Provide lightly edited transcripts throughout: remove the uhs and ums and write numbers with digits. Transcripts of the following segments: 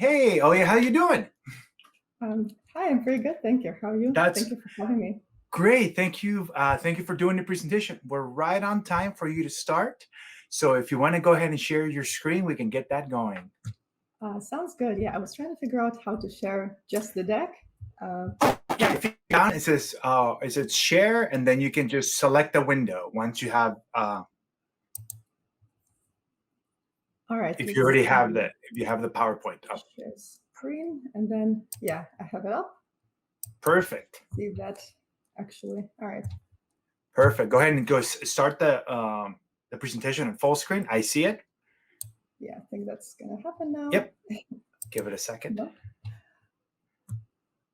Hey, oh yeah, how you doing? Hi, I'm pretty good, thank you. How are you? That's Thank you for having me. great. Thank you. Thank you for doing the presentation. We're right on time for you to start. So if you want to go ahead and share your screen, we can get that going. Sounds good. Yeah, I was trying to figure out how to share just the deck. Yeah, if you down, it says share, and then you can just select the window once you have All right, if you let's already have see. the PowerPoint up. Share screen, and then yeah, I have it up. Perfect. See that actually. All right. Perfect. Go ahead and start the presentation in full screen. I see it. Yeah, I think that's gonna happen now. Yep. Give it a second. No?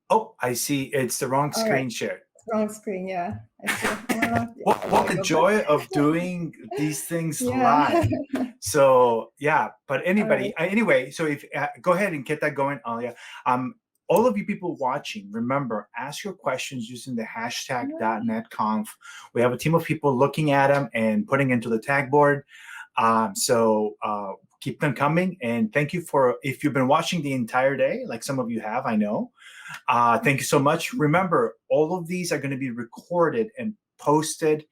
Oh, I see. It's the wrong All right, screen share. wrong screen. Yeah, I see. Yeah, What the go joy back. of doing these things Yeah. live. So yeah, but All right. anyway, so if go ahead and get that going, Alia. All of you people watching, remember, ask your questions using the hashtag .NETConf. We have a team of people looking at them and putting into the tag board. Keep them coming, and thank you for if you've been watching the entire day, like some of you have, I know. Thank you so much. Remember, all of these are going to be recorded and posted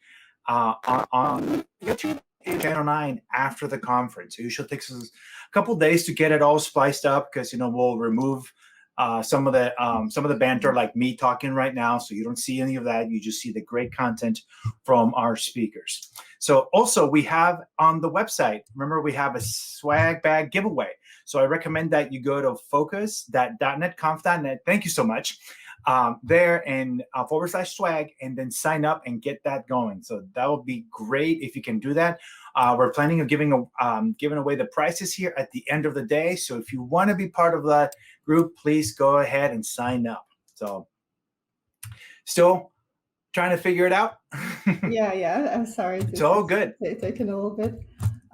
on YouTube channel 9 after the conference. It usually takes us a couple days to get it all spliced up because we'll remove some of the banter, like me talking right now, so you don't see any of that. You just see the great content from our speakers. So also we have on the website, remember, we have a swag bag giveaway. So I recommend that you go to focus.netconf.net. Thank you so much. There and /swag, and then sign up and get that going. So that would be great if you can do that. We're planning on giving away the prizes here at the end of the day. So if you want to be part of that group, please go ahead and sign up. So still trying to figure it out? Yeah. I'm sorry. It's all good. It's taken a little bit.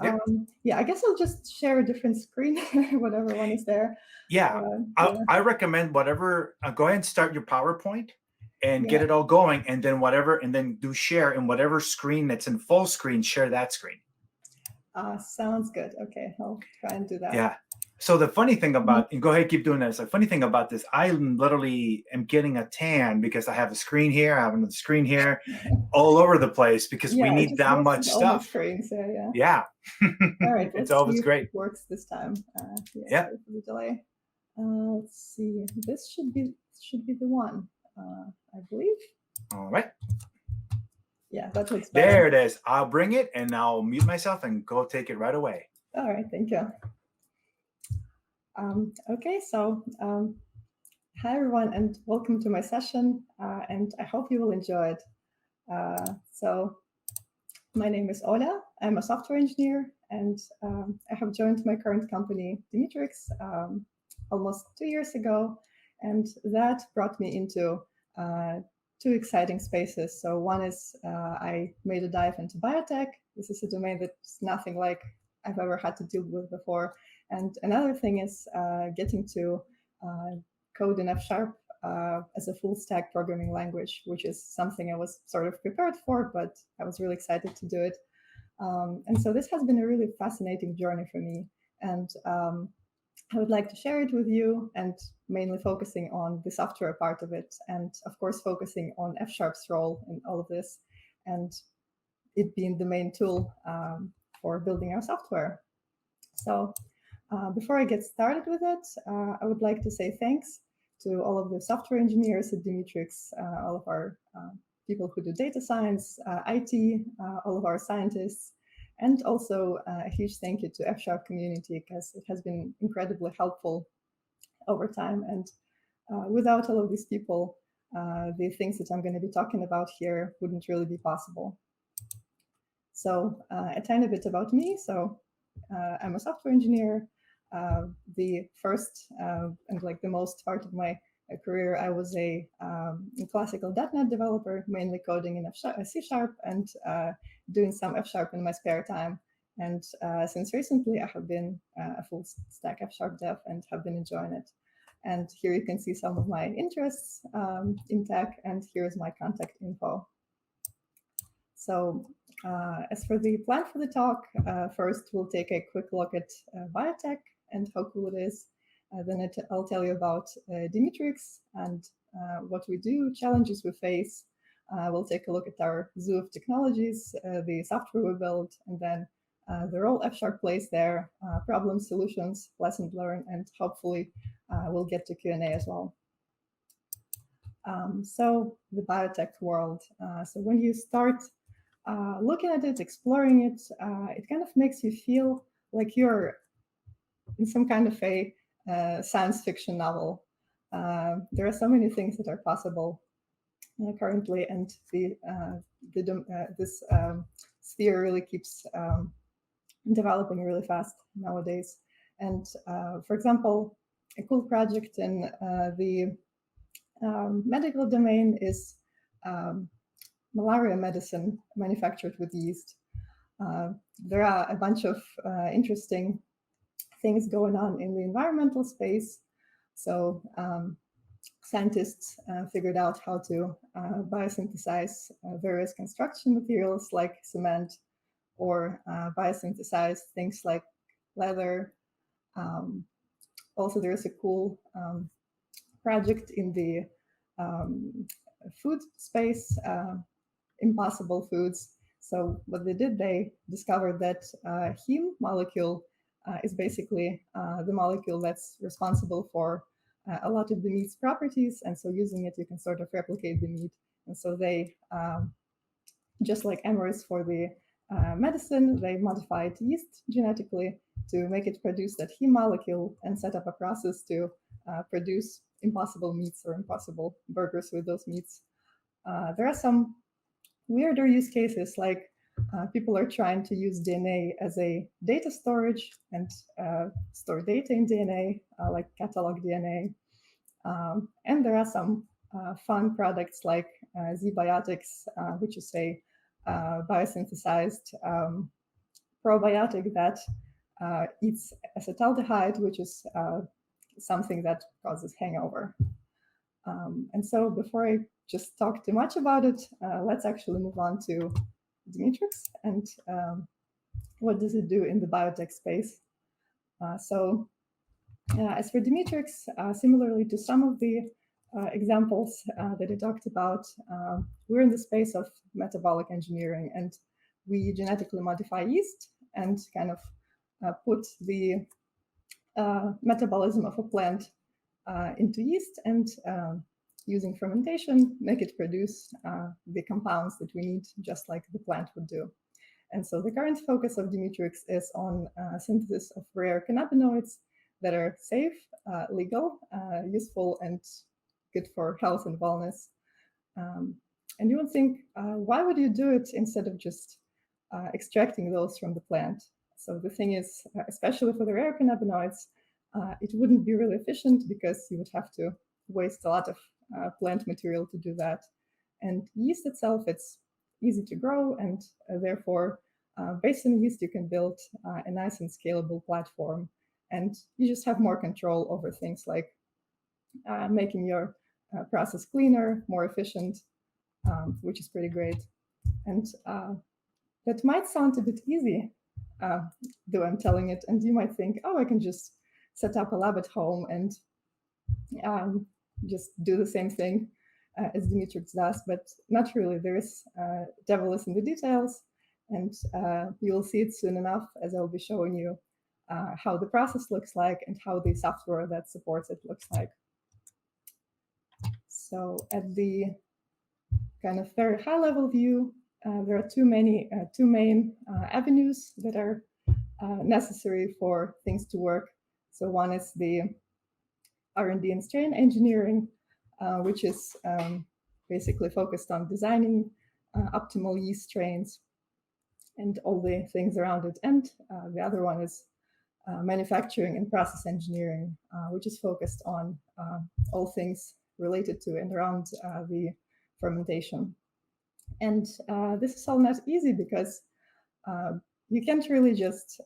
Yep. Yeah, I guess I'll just share a different screen, whatever one is there. Yeah, I recommend whatever. Go ahead and start your PowerPoint and get it all going, and then do share in whatever screen that's in full screen. Share that screen. Sounds good. Okay, I'll try and do that. Yeah. So the funny thing about, and go ahead, keep doing this. The funny thing about this, I literally am getting a tan because I have a screen here, I have another screen here, all over the place because we need that much stuff. Screens, yeah. Yeah. All right, it's always great. It works this time. Yeah. Sorry for the delay. Let's see. This should be the one, I believe. All right. Yeah, that looks better. There it is. I'll bring it and I'll mute myself and go take it right away. All right, thank you. Okay, so hi everyone, and welcome to my session, and I hope you will enjoy it. So my name is Ola. I'm a software engineer, and I have joined my current company, Demetrius, almost 2 years ago, and that brought me into two exciting spaces. So one is I made a dive into biotech. This is a domain that's nothing like I've ever had to deal with before. And another thing is getting to code in Fsharp as a full stack programming language, which is something I was sort of prepared for, but I was really excited to do it. And so this has been a really fascinating journey for me. And I would like to share it with you, and mainly focusing on the software part of it, and of course focusing on Fsharp's role in all of this, and it being the main tool for building our software. So before I get started with it, I would like to say thanks to all of the software engineers at Demetrius, all of our people who do data science, IT, all of our scientists, and also a huge thank you to Fsharp community, because it has been incredibly helpful over time. And without all of these people, the things that I'm going to be talking about here wouldn't really be possible. So a tiny bit about me. So I'm a software engineer. The first and like the most part of my career, I was a classical .NET developer, mainly coding in C# and doing some Fsharp in my spare time. And since recently, I have been a full stack Fsharp dev and have been enjoying it. And here you can see some of my interests in tech, and here's my contact info. So as for the plan for the talk, first we'll take a quick look at biotech and how cool it is. Then I'll tell you about Demetrius and what we do, challenges we face. We'll take a look at our zoo of technologies, the software we built, and then the role Fsharp plays there, problem solutions, lessons learned, and hopefully we'll get to Q&A as well. So the biotech world. So when you start looking at it, exploring it, it kind of makes you feel like you're in some kind of a science fiction novel. There are so many things that are possible currently, and this sphere really keeps developing really fast nowadays. And for example, a cool project in the medical domain is malaria medicine manufactured with yeast. There are a bunch of interesting things going on in the environmental space. So scientists figured out how to biosynthesize various construction materials like cement, or biosynthesize things like leather. Also, there's a cool project in the food space, impossible foods. So what they did, they discovered that heme molecule is basically the molecule that's responsible for a lot of the meat's properties. And so using it, you can sort of replicate the meat. And so they, just like Emrys for the medicine, they modified yeast genetically to make it produce that heme molecule and set up a process to produce impossible meats or impossible burgers with those meats. There are some weirder use cases, like people are trying to use DNA as a data storage and store data in DNA, like catalog DNA. And there are some fun products like Z-Biotics, which is a biosynthesized probiotic that eats acetaldehyde, which is something that causes hangover. And so before I just talk too much about it, let's actually move on to Demetrius and what does it do in the biotech space. So as for Demetrius, similarly to some of the examples that I talked about, we're in the space of metabolic engineering, and we genetically modify yeast and kind of put the metabolism of a plant into yeast, and using fermentation, make it produce the compounds that we need, just like the plant would do. And so the current focus of Demetrius is on synthesis of rare cannabinoids that are safe, legal, useful, and good for health and wellness. And you would think, why would you do it instead of just extracting those from the plant? So the thing is, especially for the rare cannabinoids, it wouldn't be really efficient because you would have to waste a lot of plant material to do that. And yeast itself, it's easy to grow, and therefore, based on yeast, you can build a nice and scalable platform. And you just have more control over things like making your process cleaner, more efficient, which is pretty great. And that might sound a bit easy, though I'm telling it, and you might think, oh, I can just set up a lab at home and just do the same thing as Demetrius does, but not really. There is devil is in the details, and you will see it soon enough as I'll be showing you how the process looks like and how the software that supports it looks like. So at the kind of very high level view, there are two main avenues that are necessary for things to work. So one is the R&D and strain engineering, which is basically focused on designing optimal yeast strains and all the things around it. And the other one is manufacturing and process engineering, which is focused on all things related to and around the fermentation. And this is all not easy because you can't really just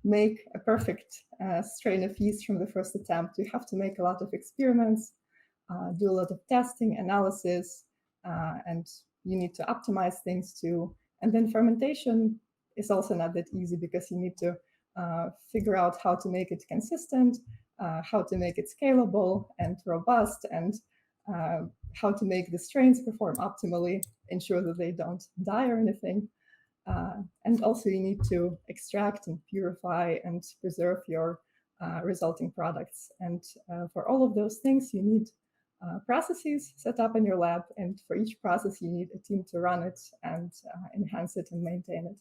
make a perfect strain of yeast from the first attempt. You have to make a lot of experiments, do a lot of testing, analysis, and you need to optimize things too. And then fermentation is also not that easy because you need to figure out how to make it consistent, how to make it scalable and robust, and how to make the strains perform optimally, ensure that they don't die or anything. And also you need to extract and purify and preserve your resulting products. And for all of those things, you need processes set up in your lab. And for each process, you need a team to run it and enhance it and maintain it.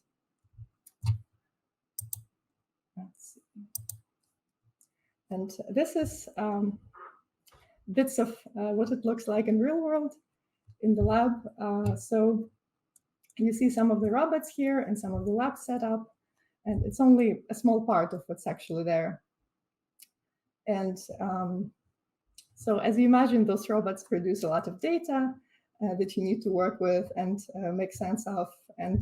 Let's see. And this is bits of what it looks like in real world in the lab. So you see some of the robots here and some of the lab setup, and it's only a small part of what's actually there. And so as you imagine, those robots produce a lot of data that you need to work with and make sense of. And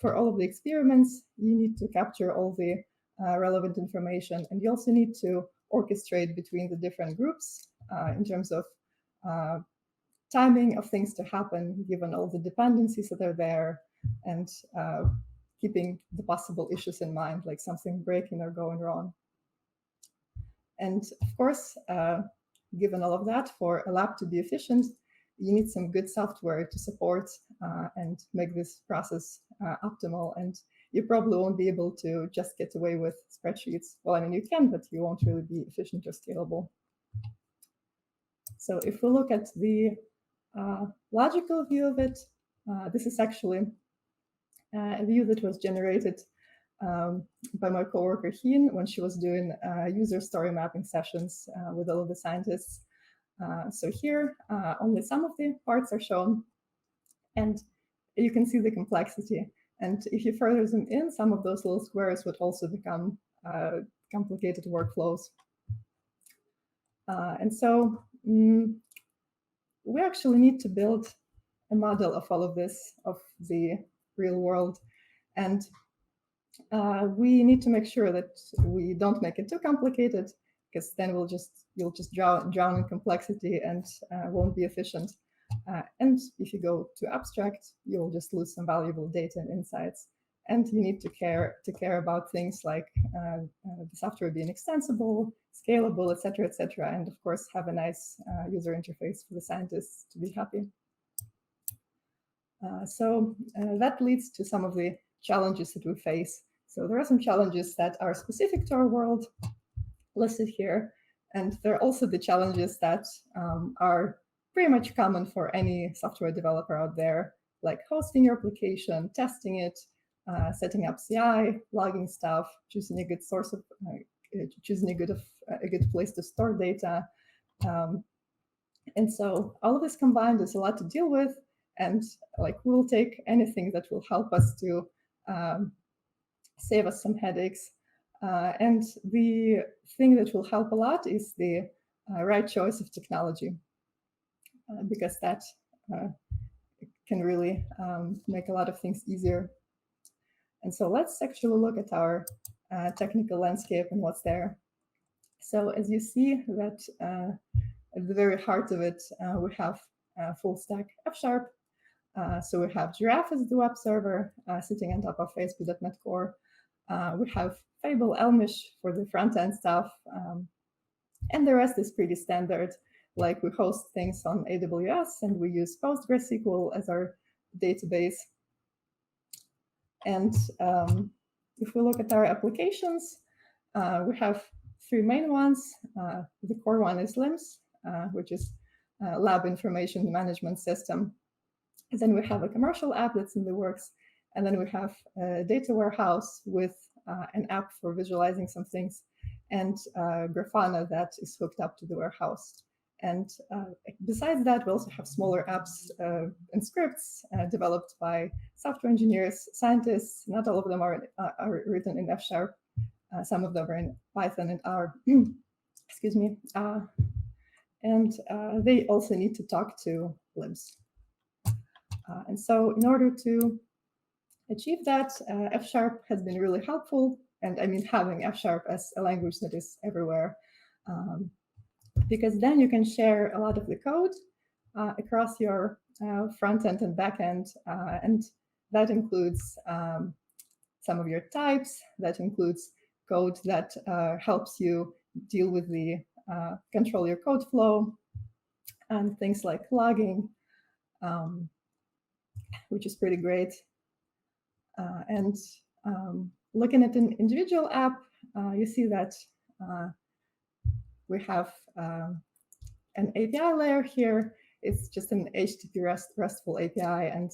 for all of the experiments, you need to capture all the relevant information. And you also need to orchestrate between the different groups in terms of timing of things to happen, given all the dependencies that are there, and keeping the possible issues in mind, like something breaking or going wrong. And of course, given all of that, for a lab to be efficient, you need some good software to support and make this process optimal. And you probably won't be able to just get away with spreadsheets. Well, I mean, you can, but you won't really be efficient or scalable. So if we look at the logical view of it, this is actually a view that was generated by my coworker Heen when she was doing user story mapping sessions with all of the scientists. So here, only some of the parts are shown, and you can see the complexity. And if you further zoom in, some of those little squares would also become complicated workflows. And so we actually need to build a model of all of this, of the real world. And we need to make sure that we don't make it too complicated, because then you'll just drown in complexity and won't be efficient. And if you go too abstract, you'll just lose some valuable data and insights. And you need to care about things like the software being extensible, scalable, et cetera, and of course have a nice user interface for the scientists to be happy. So that leads to some of the challenges that we face. So there are some challenges that are specific to our world listed here, and there are also the challenges that are pretty much common for any software developer out there, like hosting your application, testing it, setting up CI, logging stuff, choosing a good source of, choosing a good place to store data. And so all of this combined is a lot to deal with, and like we'll take anything that will help us to save us some headaches. And the thing that will help a lot is the right choice of technology, because that can really make a lot of things easier. And so let's actually look at our technical landscape and what's there. So as you see that at the very heart of it, we have full stack Fsharp. So we have Giraffe as the web server sitting on top of ASP.NET Core. We have Fable Elmish for the front-end stuff. And the rest is pretty standard. Like we host things on AWS and we use PostgreSQL as our database. And if we look at our applications, we have three main ones. The core one is LIMS, which is Lab Information Management System. And then we have a commercial app that's in the works. And then we have a data warehouse with an app for visualizing some things, and Grafana that is hooked up to the warehouse. And besides that, we also have smaller apps and scripts developed by software engineers, scientists. Not all of them are written in Fsharp. Some of them are in Python and R. Excuse me. And they also need to talk to libs. And so in order to achieve that, Fsharp has been really helpful. And I mean, having Fsharp as a language that is everywhere, because then you can share a lot of the code across your front end and back end. And that includes some of your types. That includes code that helps you deal with the control your code flow, and things like logging, which is pretty great. And looking at an individual app, you see that we have an API layer here. It's just an HTTP RESTful API, and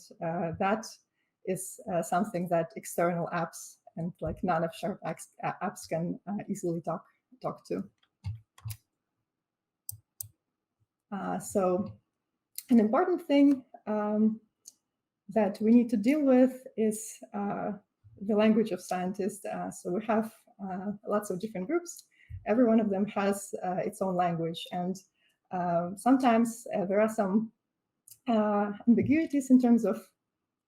that is something that external apps and like non-Fsharp apps can easily talk to. So an important thing that we need to deal with is the language of scientists. So we have lots of different groups. Every one of them has its own language, and sometimes there are some ambiguities in terms of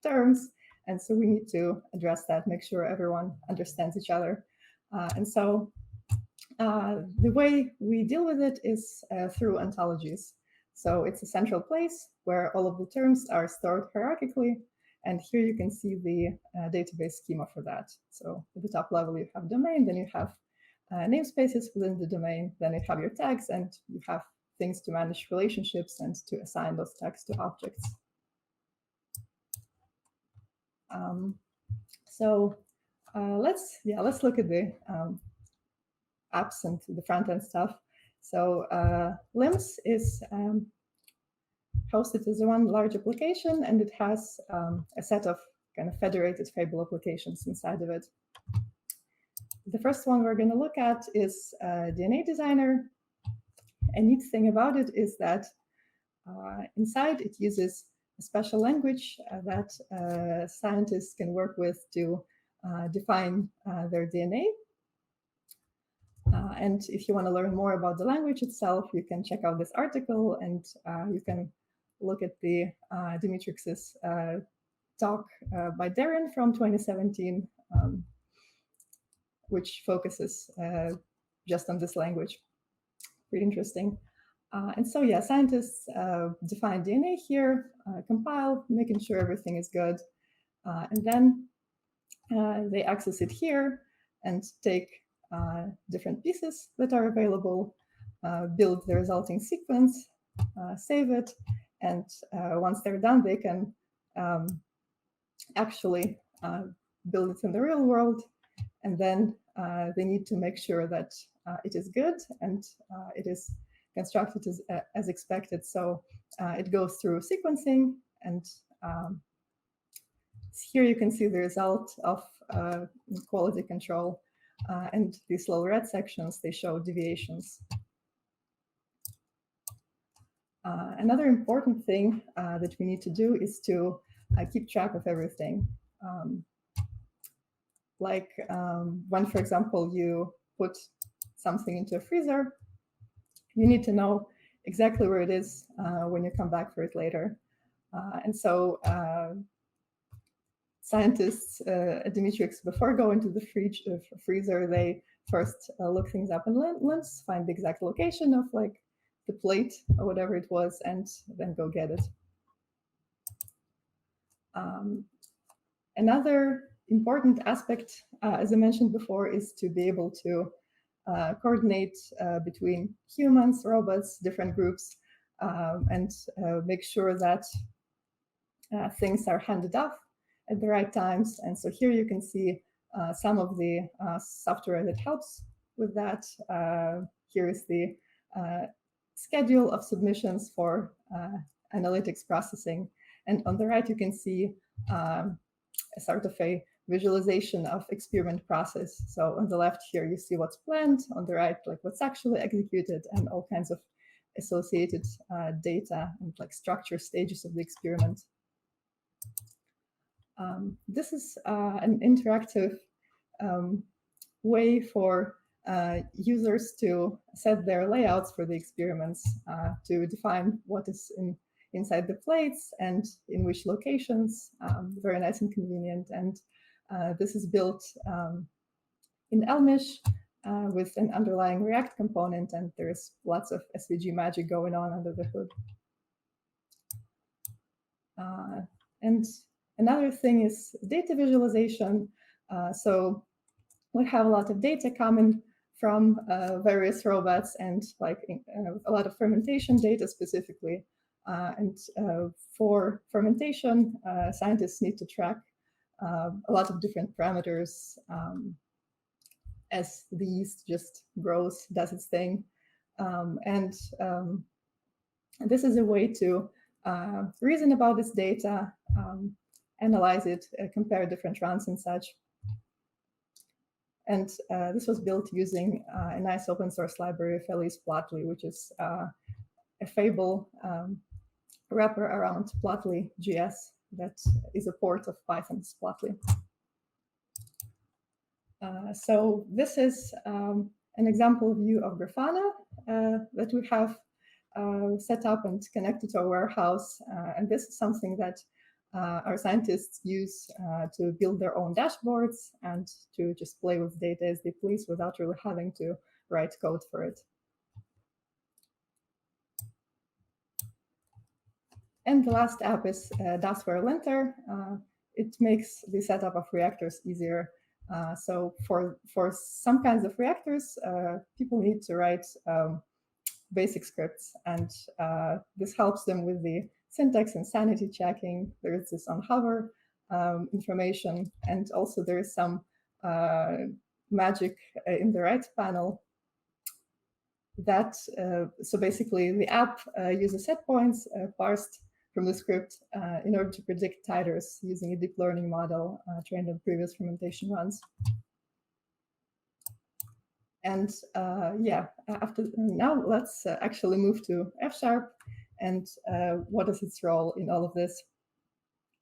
terms, and so we need to address that, make sure everyone understands each other. And so the way we deal with it is through ontologies. So it's a central place where all of the terms are stored hierarchically, and here you can see the database schema for that. So at the top level you have domain, then you have namespaces within the domain, then you have your tags, and you have things to manage relationships and to assign those tags to objects. So let's look at the apps and the front-end stuff. So LIMS is hosted as one large application, and it has a set of kind of federated Fable applications inside of it. The first one we're going to look at is DNA Designer. A neat thing about it is that inside it uses a special language that scientists can work with to define their DNA. And if you want to learn more about the language itself, you can check out this article, and you can look at the Demetrius's talk by Darren from 2017, which focuses just on this language. Pretty interesting. And so, yeah, scientists define DNA here, compile, making sure everything is good, and then they access it here and take different pieces that are available, build the resulting sequence, save it, and once they're done, they can actually build it in the real world, and then they need to make sure that it is good and it is constructed as expected. So it goes through sequencing, and here you can see the result of quality control. And these little red sections, they show deviations. Another important thing that we need to do is to keep track of everything. When, for example, you put something into a freezer, you need to know exactly where it is when you come back for it later. And so scientists at Demetrius, before going to the freezer, they first look things up in LIMS, find the exact location of like the plate or whatever it was, and then go get it. Another important aspect, as I mentioned before, is to be able to coordinate between humans, robots, different groups, and make sure that things are handed off at the right times. And so here you can see some of the software that helps with that. Here is the schedule of submissions for analytics processing. And on the right, you can see a sort of a visualization of experiment process. So on the left here, you see what's planned. On the right, like what's actually executed, and all kinds of associated data and like structure stages of the experiment. This is an interactive way for users to set their layouts for the experiments, to define what is inside the plates and in which locations. Very nice and convenient. And this is built in elmish with an underlying React component, and there's lots of SVG magic going on under the hood. And another thing is data visualization. So we have a lot of data coming from various robots and like a lot of fermentation data specifically. And for fermentation, scientists need to track a lot of different parameters as the yeast just grows, does its thing. And this is a way to reason about this data, analyze it, compare different runs and such. And this was built using a nice open source library of Elise Plotly, which is a Fable wrapper around Plotly.js that is a port of Python's Plotly. So this is an example view of Grafana that we have set up and connected to our warehouse. And this is something that our scientists use to build their own dashboards and to just play with data as they please without really having to write code for it. And the last app is Dasware Linter. It makes the setup of reactors easier. So for some kinds of reactors, people need to write basic scripts, and this helps them with the syntax and sanity checking. There is this on hover information, and also there is some magic in the right panel that, so basically the app uses set points parsed from the script in order to predict titers using a deep learning model trained on previous fermentation runs. And yeah, now let's actually move to Fsharp and what is its role in all of this.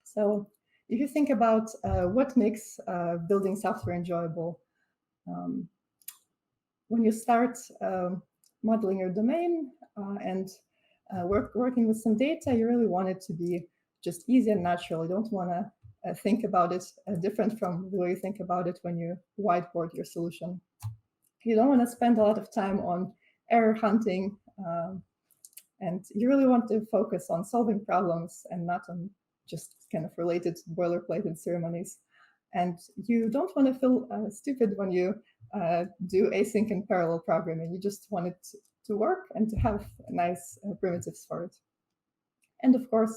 So if you think about what makes building software enjoyable, when you start modeling your domain and working with some data, you really want it to be just easy and natural. You don't want to think about it different from the way you think about it when you whiteboard your solution. You don't want to spend a lot of time on error hunting, and you really want to focus on solving problems and not on just kind of related boilerplated ceremonies. And you don't want to feel stupid when you do async and parallel programming. You just want it to work and to have nice primitives for it. And of course,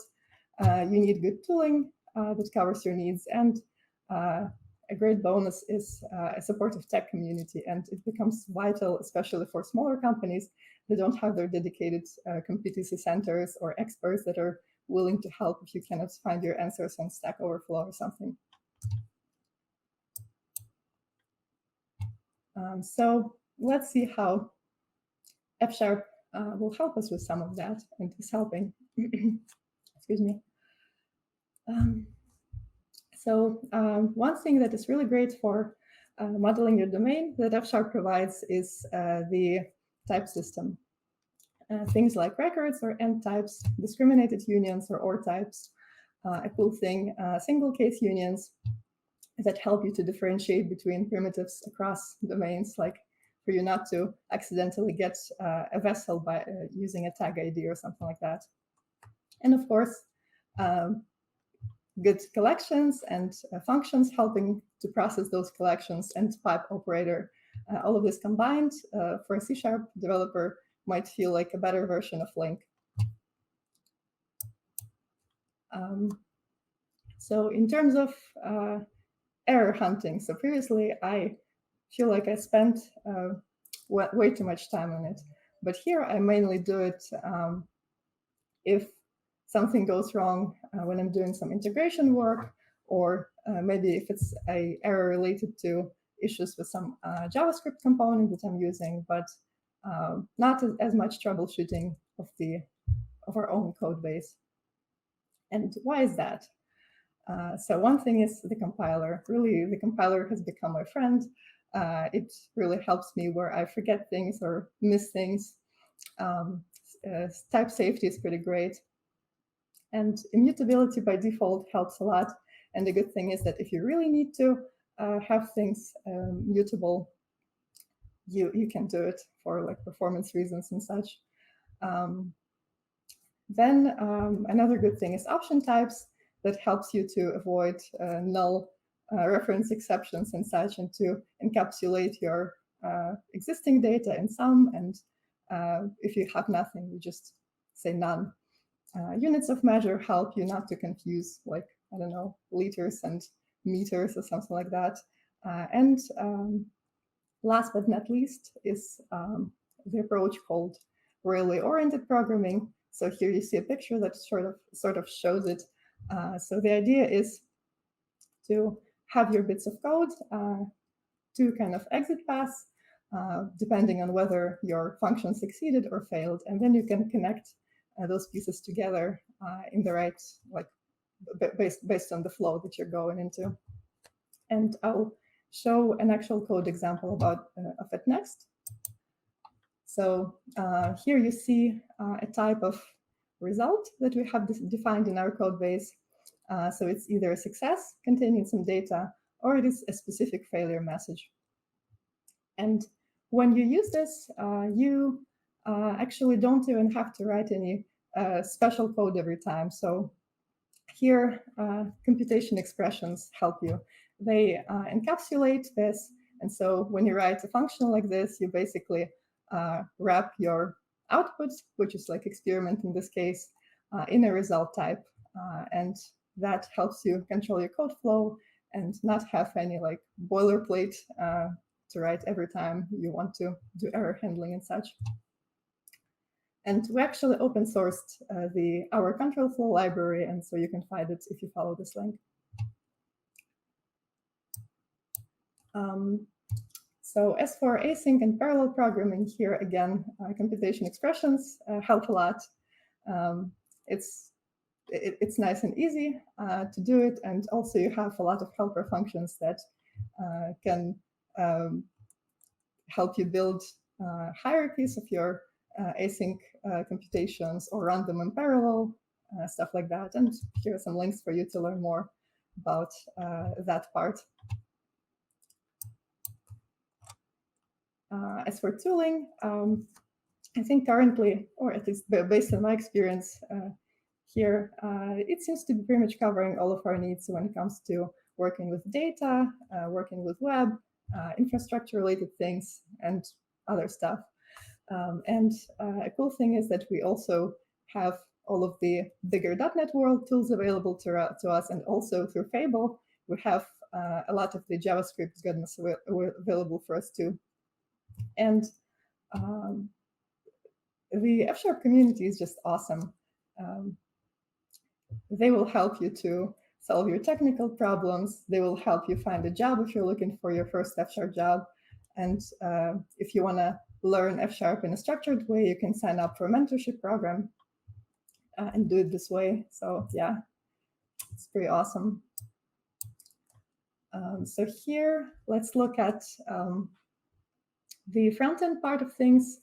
you need good tooling that covers your needs. And a great bonus is a supportive tech community. And it becomes vital, especially for smaller companies that don't have their dedicated competency centers or experts that are willing to help if you cannot find your answers on Stack Overflow or something. So let's see how Fsharp will help us with some of that, and is helping. Excuse me. So one thing that is really great for modeling your domain that Fsharp provides is the type system. Things like records or end types, discriminated unions or types, a cool thing, single case unions that help you to differentiate between primitives across domains, like for you not to accidentally get a vessel by using a tag ID or something like that. And of course, good collections and functions helping to process those collections, and pipe operator. All of this combined for a C# developer might feel like a better version of LINQ. So in terms of error hunting, so previously I feel like I spent way too much time on it, but here I mainly do it if something goes wrong when I'm doing some integration work, or maybe if it's an error related to issues with some JavaScript component that I'm using, but not as much troubleshooting of our own code base. And why is that? So one thing is the compiler. Really, the compiler has become my friend. It really helps me where I forget things or miss things. Type safety is pretty great. And immutability by default helps a lot. And the good thing is that if you really need to have things mutable, you can do it for like performance reasons and such. Then another good thing is option types that helps you to avoid null reference exceptions and such, and to encapsulate your existing data in some, and if you have nothing, you just say none. Units of measure help you not to confuse, like, I don't know, liters and meters or something like that. And last but not least is the approach called railway-oriented programming. So here you see a picture that sort of shows it. So the idea is to have your bits of code to kind of exit paths, depending on whether your function succeeded or failed, and then you can connect those pieces together in the right, like, based on the flow that you're going into. And I'll show an actual code example of it next. So here you see a type of result that we have defined in our code base. So it's either a success containing some data, or it is a specific failure message. And when you use this, you actually don't even have to write any special code every time. So here, computation expressions help you. They encapsulate this. And so when you write a function like this, you basically wrap your output, which is like experiment in this case, in a result type. And that helps you control your code flow and not have any like boilerplate to write every time you want to do error handling and such. And we actually open sourced our control flow library, and so you can find it if you follow this link. So as for async and parallel programming, here again, computation expressions help a lot. It's nice and easy to do it, and also you have a lot of helper functions that can help you build hierarchies of your async computations or run them in parallel, stuff like that. And here are some links for you to learn more about that part. As for tooling, I think currently, or at least based on my experience here, it seems to be pretty much covering all of our needs when it comes to working with data, working with web, infrastructure-related things, and other stuff. And a cool thing is that we also have all of the bigger .NET World tools available to us, and also through Fable, we have a lot of the JavaScript goodness available for us too. And the Fsharp community is just awesome. They will help you to solve your technical problems. They will help you find a job if you're looking for your first Fsharp job. And if you want to learn Fsharp in a structured way, you can sign up for a mentorship program and do it this way. So yeah, it's pretty awesome. So here, let's look at the front-end part of things.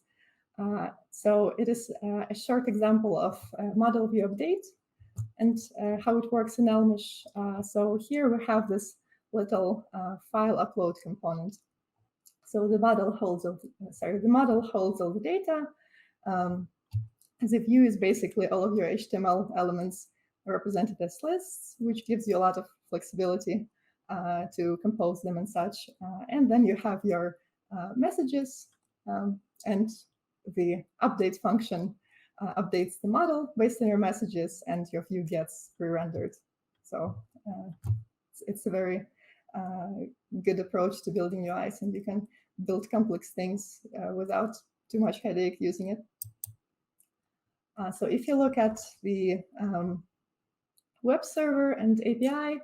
So it is a short example of model view update and how it works in elmish. So here we have this little file upload component. So the model holds all the data. The view is basically all of your HTML elements represented as lists, which gives you a lot of flexibility to compose them and such. And then you have your messages, and the update function updates the model based on your messages, and your view gets pre-rendered. So it's a very good approach to building UIs, and you can build complex things without too much headache using it. So if you look at the web server and API,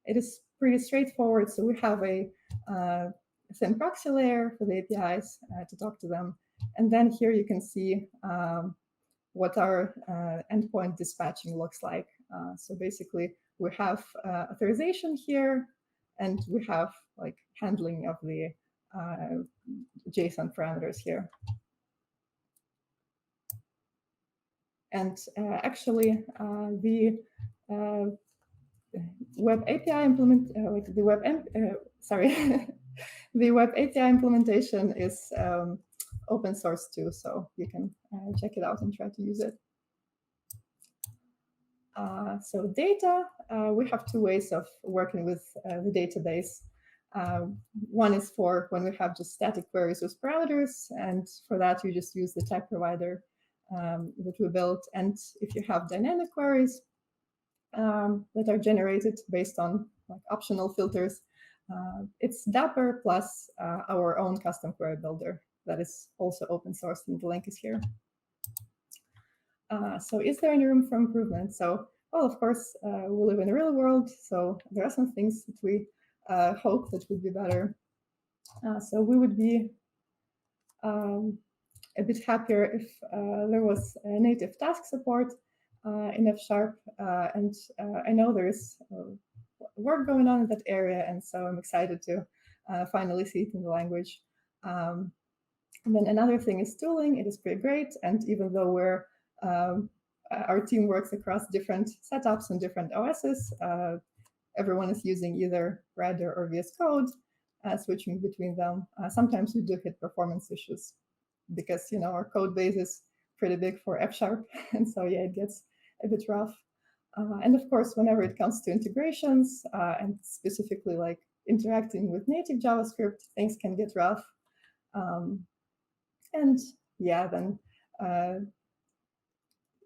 it is pretty straightforward. So we have a thin proxy layer for the APIs to talk to them. And then here you can see what our endpoint dispatching looks like. So basically, we have authorization here, and we have like handling of the JSON parameters here. And actually, the web API the web API implementation is open source too, so you can check it out and try to use it. So data, we have two ways of working with the database. One is for when we have just static queries with parameters, and for that you just use the type provider that we built. And if you have dynamic queries that are generated based on like optional filters, it's Dapper plus our own custom query builder that is also open source, and the link is here. So is there any room for improvement? So, well, of course, we live in the real world, so there are some things that we hope that would be better. So we would be a bit happier if there was a native task support in Fsharp, and I know there is work going on in that area, and so I'm excited to finally see it in the language. And then another thing is tooling. It is pretty great, and even though our team works across different setups and different OSs, everyone is using either Rider or VS Code, switching between them. Sometimes we do hit performance issues because our code base is pretty big for Fsharp, and so yeah, it gets a bit rough. And of course, whenever it comes to integrations and specifically like interacting with native JavaScript, things can get rough. And yeah, then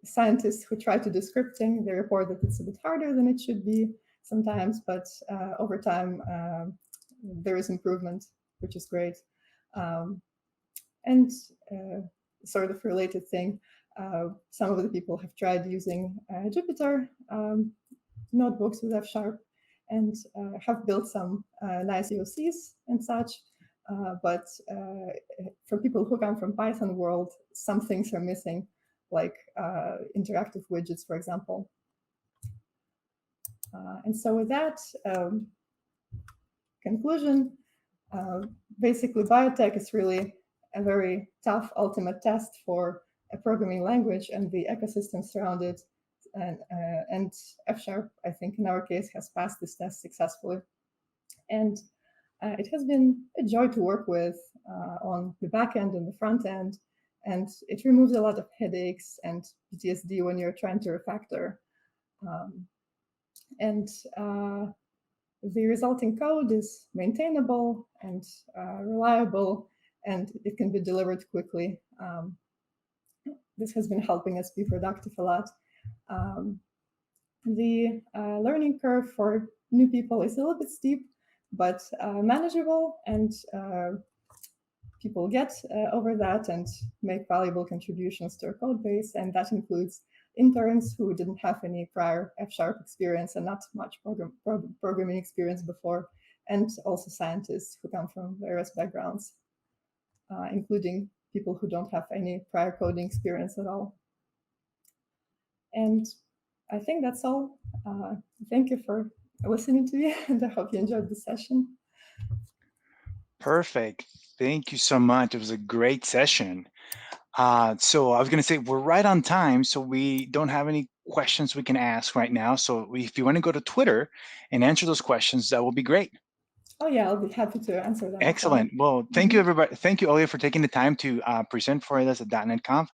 scientists who try to do scripting, they report that it's a bit harder than it should be sometimes, but over time, there is improvement, which is great. And sort of related thing, some of the people have tried using Jupyter notebooks with Fsharp and have built some nice POCs and such. But for people who come from Python world, some things are missing, like interactive widgets, for example. And so with that conclusion, basically Biotech is really a very tough ultimate test for a programming language and the ecosystem surrounded it. And Fsharp, I think in our case, has passed this test successfully. And it has been a joy to work with on the back end and the front end. And it removes a lot of headaches and PTSD when you're trying to refactor. And the resulting code is maintainable and reliable, and it can be delivered quickly. This has been helping us be productive a lot. The learning curve for new people is a little bit steep, but manageable, and people get over that and make valuable contributions to our code base, and that includes interns who didn't have any prior Fsharp experience and not much programming experience before, and also scientists who come from various backgrounds, including people who don't have any prior coding experience at all. And I think that's all. Thank you for listening to me, and I hope you enjoyed the session. Perfect. Thank you so much. It was a great session. So I was going to say we're right on time, so we don't have any questions we can ask right now. So if you want to go to Twitter and answer those questions, that will be great. Oh yeah, I'll be happy to answer them. Excellent. Well, thank you, everybody. Thank you, Olia, for taking the time to present for us at .NET Conf.